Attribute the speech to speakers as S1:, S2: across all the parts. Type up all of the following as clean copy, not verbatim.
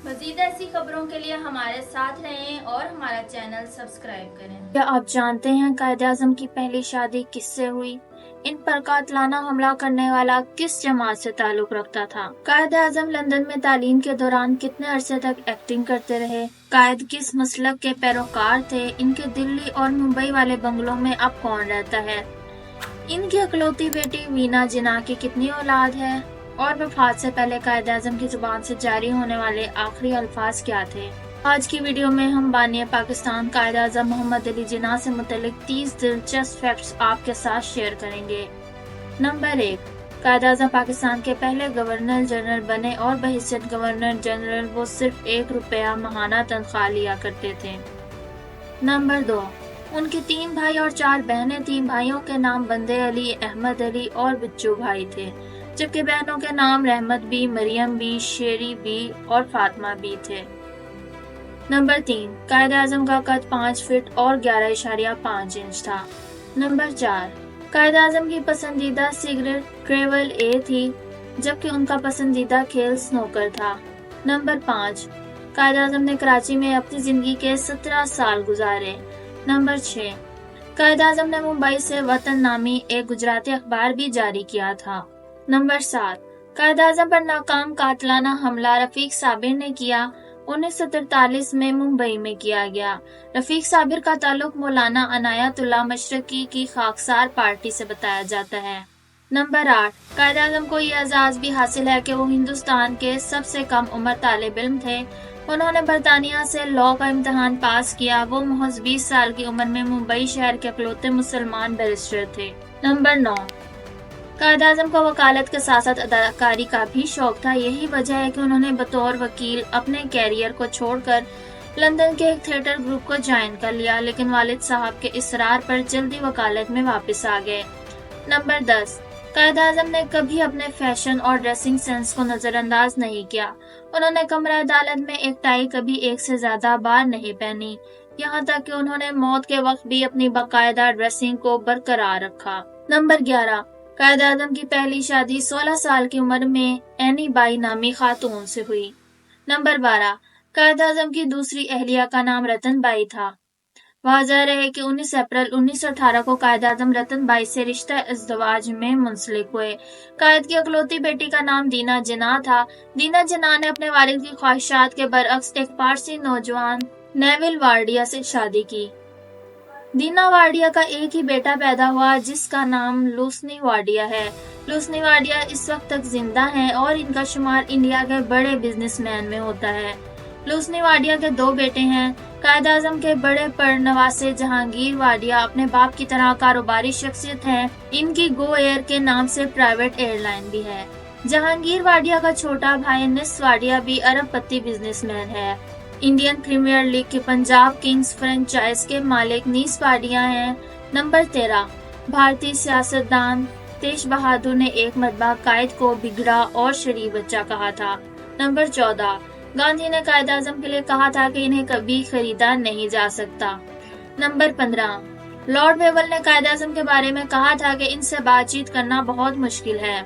S1: मज़ीद ऐसी खबरों के लिए हमारे साथ रहें और हमारा चैनल सब्सक्राइब करें।
S2: क्या आप जानते हैं कायद-ए-आज़म की पहली शादी किससे हुई? इन पर कातिलाना हमला करने वाला किस जमात से ताल्लुक रखता था? कायद-ए-आज़म लंदन में तालीम के दौरान कितने अरसे तक एक्टिंग करते रहे? कायद किस मसलक के पैरोकार थे? इनके दिल्ली और मुंबई वाले बंगलों में अब कौन रहता है? इनकी इकलौती बेटी वीना जिन्ना की कितनी औलाद है? और वफात से पहले कायद-ए-आज़म की जुबान से जारी होने वाले आखिरी अल्फाज क्या थे? आज की वीडियो में हम बानी पाकिस्तान कायद-ए-आज़म मोहम्मद अली जिन्ना से मुतल्लिक 30 दिलचस्प फैक्ट्स आपके साथ शेयर करेंगे। नंबर 1, कायद-ए-आज़म पाकिस्तान के पहले गवर्नर जनरल बने और बहैसियत गवर्नर जनरल वो सिर्फ ₹1 माहाना तनख्वाह लिया करते थे। नंबर 2, उनके 3 भाई और 4 बहनें थीं। भाइयों के नाम बंदे अली, अहमद अली और बिच्चू भाई थे, जबकि बहनों के नाम रहमत बी, मरियम बी, शेरी बी और फातिमा बी थे। नंबर 3, कायद-ए-आज़म का कद 5 फीट और 11.5 इंच था। नंबर 4, कायद-ए-आज़म की पसंदीदा सिगरेट ट्रेवल ए थी, जबकि उनका पसंदीदा खेल स्नूकर था। नंबर 5, कायद-ए-आज़म ने कराची में अपनी जिंदगी के 17 साल गुजारे। नंबर 6, कायद-ए-आज़म ने मुंबई से वतन नामी एक गुजराती अखबार भी जारी किया था। नंबर 7, कायद-ए-आज़म पर नाकाम कातिलाना हमला रफीक साबिर ने किया। 1943 में मुंबई में किया गया। रफीक साबिर का ताल्लुक मौलाना अनायतुल्लाह मशरकी की खाकसार पार्टी से बताया जाता है। नंबर 8, कायद-ए-आज़म को ये एजाज भी हासिल है कि वो हिंदुस्तान के सबसे कम उम्र तालिब इल्म थे। उन्होंने बरतानिया से लॉ का इम्तिहान पास किया। वो महज 20 साल की उम्र में मुंबई शहर के इकलौते मुसलमान बैरिस्टर थे। नंबर 9, कायद-ए-आज़म को वकालत के साथ साथ अदाकारी का भी शौक था। यही वजह है कि उन्होंने बतौर वकील अपने कैरियर को छोड़कर लंदन के एक थिएटर ग्रुप को ज्वाइन कर लिया, लेकिन वालिद साहब के इसरार पर जल्दी वकालत में वापस आ गए। नंबर 10, कायद-ए-आज़म ने कभी अपने फैशन और ड्रेसिंग सेंस को नजरअंदाज नहीं किया। उन्होंने कमरा अदालत में एक टाई कभी एक से ज्यादा बार नहीं पहनी, यहाँ तक कि उन्होंने मौत के वक्त भी अपनी बाकायदा ड्रेसिंग को बरकरार रखा। नंबर 11, कायद-ए-आज़म की पहली शादी 16 साल की उम्र में एनी बाई नामी खातून से हुई। नंबर 12, कायद-ए-आज़म की दूसरी अहलिया का नाम रतन बाई था। वाज़ह है कि 19 अप्रैल 1918 को कायद-ए-आज़म रतन बाई से रिश्ता इज़्दवाज में मुंसलिक हुए। कायद की इकलौती बेटी का नाम दीना जिन्ना था। दीना जिन्ना ने अपने वालिद की ख्वाहिशात के बरअक्स एक पारसी नौजवान नेविल वार्डिया से शादी की। दीना वाडिया का एक ही बेटा पैदा हुआ, जिसका नाम लूसनी वाडिया है। लूसनी वाडिया इस वक्त तक जिंदा हैं और इनका शुमार इंडिया के बड़े बिजनेसमैन में होता है। लूसनी वाडिया के 2 बेटे हैं। कायद-ए-आज़म के बड़े परनवासे जहांगीर वाडिया अपने बाप की तरह कारोबारी शख्सियत हैं। इनकी गो एयर के नाम से प्राइवेट एयरलाइन भी है। जहांगीर वाडिया का छोटा भाई निस वाडिया भी अरबपति बिजनेसमैन है। इंडियन प्रीमियर लीग के पंजाब किंग्स फ्रेंचाइज के मालिक नीस वाडिया हैं। नंबर 13, भारतीय सियासतदान तेज बहादुर ने एक मरतबा कायद को बिगड़ा और शरीफ बच्चा कहा था। नंबर 14, गांधी ने कायद-ए-आज़म के लिए कहा था कि इन्हें कभी खरीदा नहीं जा सकता। नंबर 15, लॉर्ड वेवल ने कायद-ए-आज़म के बारे में कहा था कि इनसे बातचीत करना बहुत मुश्किल है।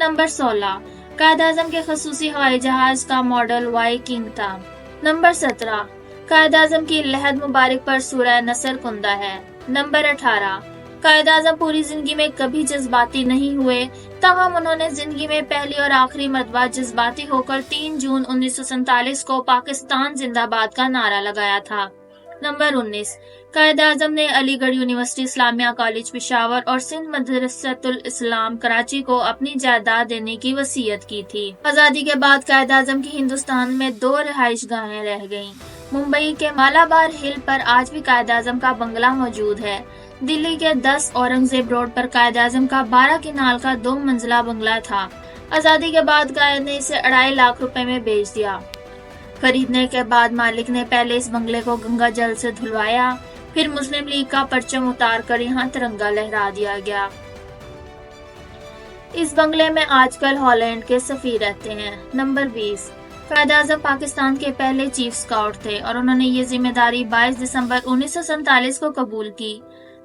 S2: नंबर 16, कायद-ए-आज़म के खसूसी हवाई जहाज का मॉडल वाई किंग था। नंबर 17, कायद-ए-आज़म की लहद मुबारक पर सूरह नसर कुंदा है। नंबर 18, कायद-ए-आज़म पूरी जिंदगी में कभी जज्बाती नहीं हुए, ताहम उन्होंने जिंदगी में पहली और आखिरी मर्तबा जज्बाती होकर 3 जून 1947 को पाकिस्तान जिंदाबाद का नारा लगाया था। नंबर 19, कायद-ए-आज़म ने अलीगढ़ यूनिवर्सिटी इस्लामिया कॉलेज पेशावर और सिंध मदरसतुल इस्लाम कराची को अपनी जायदाद देने की वसीयत की थी। आजादी के बाद कायद-ए-आज़म की हिंदुस्तान में 2 रिहाइश गाहें रह गईं। मुंबई के मालाबार हिल पर आज भी कायद-ए-आज़म का बंगला मौजूद है। दिल्ली के 10 औरंगजेब रोड पर कायद-ए-आज़म का 12 किनाल का 2 मंजिला बंगला था। आजादी के बाद कायद ने इसे 2.5 लाख रुपए में बेच दिया। खरीदने के बाद मालिक ने पहले इस बंगले को गंगा जल से धुलवाया, फिर मुस्लिम लीग का परचम उतार कर यहाँ तिरंगा लहरा दिया गया। इस बंगले में आजकल हॉलैंड के सफीर रहते हैं। नंबर 20, कायद-ए-आज़म पाकिस्तान के पहले चीफ स्काउट थे और उन्होंने ये जिम्मेदारी 22 दिसंबर 1947 को कबूल की।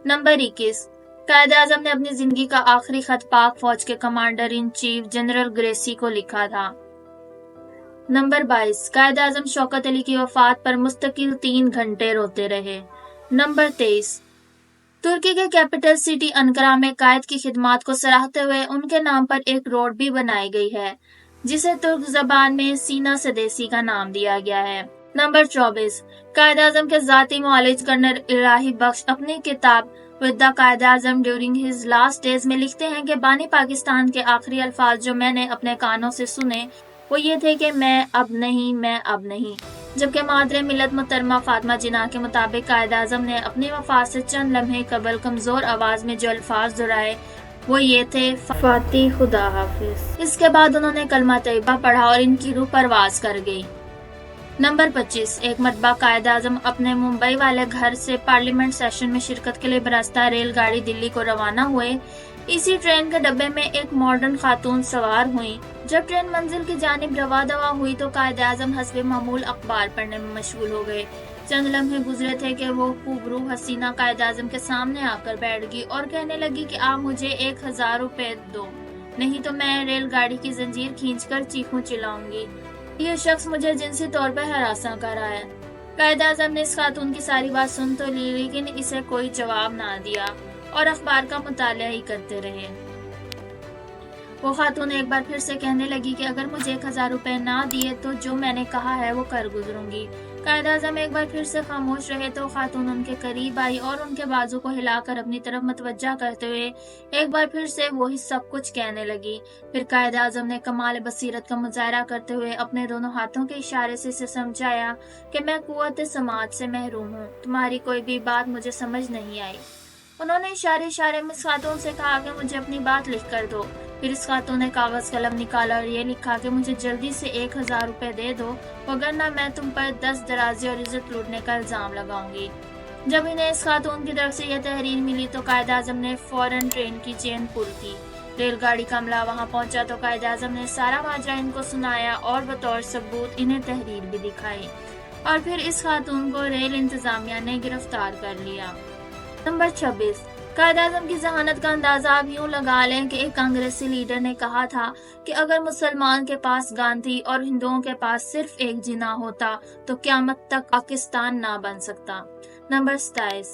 S2: नंबर 21, कायद-ए-आज़म ने अपनी जिंदगी का आखिरी खत पाक फौज के commander in chief general Gracey को लिखा था। नंबर 22, कायद आजम शौकत अली की वफात पर मुस्तकिल 3 घंटे रोते रहे। नंबर 23, तुर्की के कैपिटल सिटी अंकारा में कायद की खिदमात को सराहते हुए उनके नाम पर एक रोड भी बनाई गई है, जिसे तुर्क जबान में सीना सदेसी का नाम दिया गया है। नंबर 24, कायद आजम के जाती मुआलिज कर्नल इलाही बख्श अपनी किताब with the Quaid Azam during his last days में लिखते हैं कि बानी पाकिस्तान के आखिरी अल्फाज जो मैंने अपने कानों से सुने वो ये थे कि मैं अब नहीं। जबकि मादरे मिलत मुहतरमा फातिमा जिन्ना के मुताबिक कायद आजम ने अपनी वफात से चंद लम्हे कबल कमजोर आवाज में जो अल्फाज दोहराए वो ये थे, फाती खुदा हाफिज। इसके बाद उन्होंने कलमा तैयबा पढ़ा और इनकी रूह परवाज कर गई। नंबर 25, एक मरतबा कायद आजम अपने मुंबई वाले घर से पार्लियामेंट सेशन में शिरकत के लिए बरसता रेलगाड़ी दिल्ली को रवाना हुए। इसी ट्रेन के डब्बे में एक मॉडर्न खातून सवार हुई। जब ट्रेन मंजिल की जानिब रवा दवा हुई तो कायद आजम हस्बे मामूल अखबार पढ़ने में मशगूल हो गए। चंद लम्हे गुजरे थे कि वो खूबरू हसीना कायद आजम के सामने आकर बैठ गई और कहने लगी कि आप मुझे 1000 रुपए दो, नहीं तो मैं रेलगाड़ी की जंजीर खींचकर चीखूं चिल्लाऊंगी। ये शख्स मुझे जिनसी तौर पर हरासा कर रहा है। कायद आजम ने इस खातून की सारी बात सुन तो ली, लेकिन इसे कोई जवाब ना दिया और अखबार का मुतालिया ही करते रहे। वो खातून एक बार फिर से कहने लगी कि अगर मुझे 1000 रुपए ना दिए तो जो मैंने कहा है वो कर गुजरूंगी। कायद आजम एक बार फिर से खामोश रहे तो खातून उनके करीब आई और उनके बाजू को हिलाकर अपनी तरफ मुतवज्जा करते हुए एक बार फिर से वही सब कुछ कहने लगी। फिर कायद आजम ने कमाल बसीरत का मुजाहरा करते हुए अपने दोनों हाथों के इशारे से इसे समझाया कि मैं कुव्वत समात से महरूम हूँ, तुम्हारी कोई भी बात मुझे समझ नहीं आई। उन्होंने इशारे में इस खातून से कहा कि मुझे अपनी बात लिख कर दो। फिर इस खातून ने कागज कलम निकाला और ये लिखा कि मुझे जल्दी से 1000 रुपए दे दो, वरना मैं तुम पर 10 दराजी और इज्जत लूटने का इल्जाम लगाऊंगी। जब इन्हें इस खातून की तरफ से यह तहरीर मिली तो कायद आजम ने फौरन ट्रेन की चेन पुल की। रेलगाड़ी का अमला वहां पहुंचा तो कायद आजम ने सारा माजरा इनको सुनाया और बतौर सबूत इन्हें तहरीर भी दिखाई और फिर इस खातून को रेल इंतजामिया ने गिरफ्तार कर लिया। नंबर 26, कायद आजम की जहानत का अंदाजा आप यूं लगा लें कि एक कांग्रेसी लीडर ने कहा था कि अगर मुसलमान के पास गांधी और हिंदुओं के पास सिर्फ एक जिना होता तो क़यामत तक पाकिस्तान ना बन सकता। नंबर 27,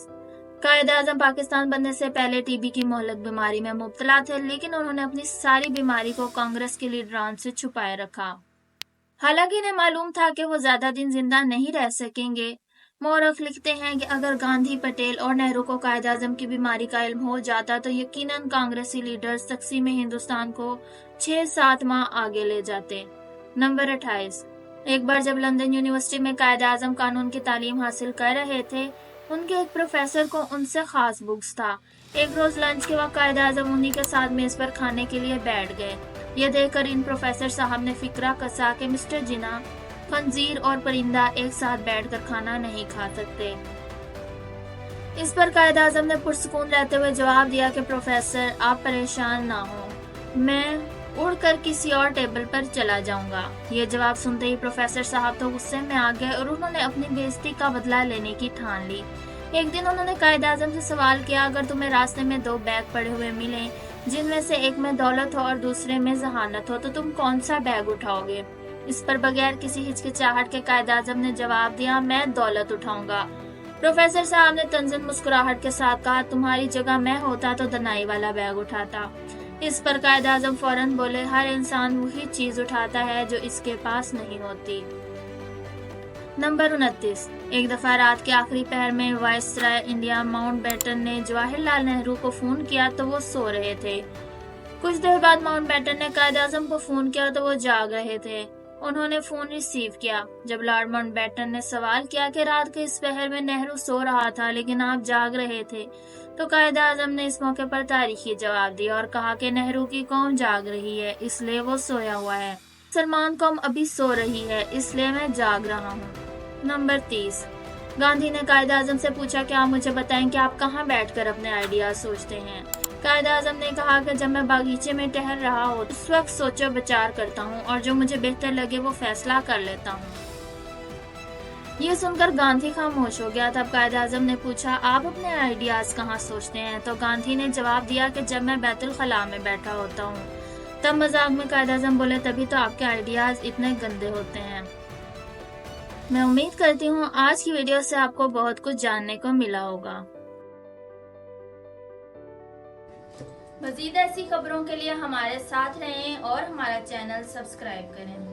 S2: कायद आजम पाकिस्तान बनने से पहले टीबी की मोहलक बीमारी में मुब्तला थे, लेकिन उन्होंने अपनी सारी बीमारी को कांग्रेस के लीडरान से छुपाए रखा। हालांकि इन्हें मालूम था कि वो ज्यादा दिन जिंदा नहीं रह सकेंगे। मौरख लिखते हैं कि अगर गांधी, पटेल और नेहरू को कायद आजम की बीमारी का इल्म हो जाता तो यकीनन कांग्रेसी लीडर्स तकसीम हिंदुस्तान को 6-7 माह आगे ले जाते। नंबर 28, एक बार जब लंदन यूनिवर्सिटी में कायद आजम कानून की तालीम हासिल कर रहे थे, उनके एक प्रोफेसर को उनसे खास बुक्स था। एक रोज लंच के वक्त कायद आजम उन्हीं के साथ मेज पर खाने के लिए बैठ गए। यह देखकर इन प्रोफेसर साहब ने फिक्रा कसा कि मिस्टर जिन्ना, खंजीर और परिंदा एक साथ बैठकर खाना नहीं खा सकते। इस पर कायद आजम ने पुरसुकून रहते हुए जवाब दिया कि प्रोफेसर आप परेशान ना हो, मैं उड़कर किसी और टेबल पर चला जाऊंगा। ये जवाब सुनते ही प्रोफेसर साहब तो गुस्से में आ गए और उन्होंने अपनी बेइज्जती का बदला लेने की ठान ली। एक दिन उन्होंने कायद आजम से सवाल किया, अगर तुम्हें रास्ते में 2 बैग पड़े हुए मिले जिनमें से एक में दौलत हो और दूसरे में जहानत हो, तो तुम कौन सा बैग उठाओगे? इस पर बगैर किसी हिचकिचाहट के कायद आजम ने जवाब दिया, मैं दौलत उठाऊंगा। प्रोफेसर साहब ने तंजन मुस्कुराहट के साथ कहा, तुम्हारी जगह मैं होता तो दनाई वाला बैग उठाता। इस पर कायद आजम फौरन बोले, हर इंसान वही चीज उठाता है जो इसके पास नहीं होती। नंबर 29, एक दफा रात के आखिरी पहर में वायसराय इंडिया माउंटबेटन ने जवाहरलाल नेहरू को फोन किया तो वो सो रहे थे। कुछ देर बाद माउंटबेटन ने कायद आजम को फोन किया तो वो जाग रहे थे। उन्होंने फोन रिसीव किया। जब लॉर्ड माउंटबेटन ने सवाल किया कि रात के इस पहर में नेहरू सो रहा था लेकिन आप जाग रहे थे, तो कायद आजम ने इस मौके पर तारीखी जवाब दिया और कहा कि नेहरू की कौम जाग रही है इसलिए वो सोया हुआ है, मुसलमान कौम अभी सो रही है इसलिए मैं जाग रहा हूँ। नंबर 30, गांधी ने कायद आजम से पूछा कि आप मुझे बताएं कि आप कहाँ बैठकर अपने आइडिया सोचते हैं। कायद आजम ने कहा कि जब मैं बागीचे में टहल रहा हूँ उस वक्त सोचो विचार करता हूँ और जो मुझे बेहतर लगे वो फैसला कर लेता हूँ। ये सुनकर गांधी खामोश हो गया। तब कायद आजम ने पूछा, आप अपने आइडियाज कहाँ सोचते हैं? तो गांधी ने जवाब दिया कि जब मैं बैतुल खला में बैठा होता हूँ। तब मजाक में कायद आजम बोले, तभी तो आपके आइडियाज इतने गंदे होते हैं। मैं उम्मीद करती हूँ आज की वीडियो से आपको बहुत कुछ जानने को मिला होगा।
S1: मज़ीद ऐसी खबरों के लिए हमारे साथ रहें और हमारा चैनल सब्सक्राइब करें।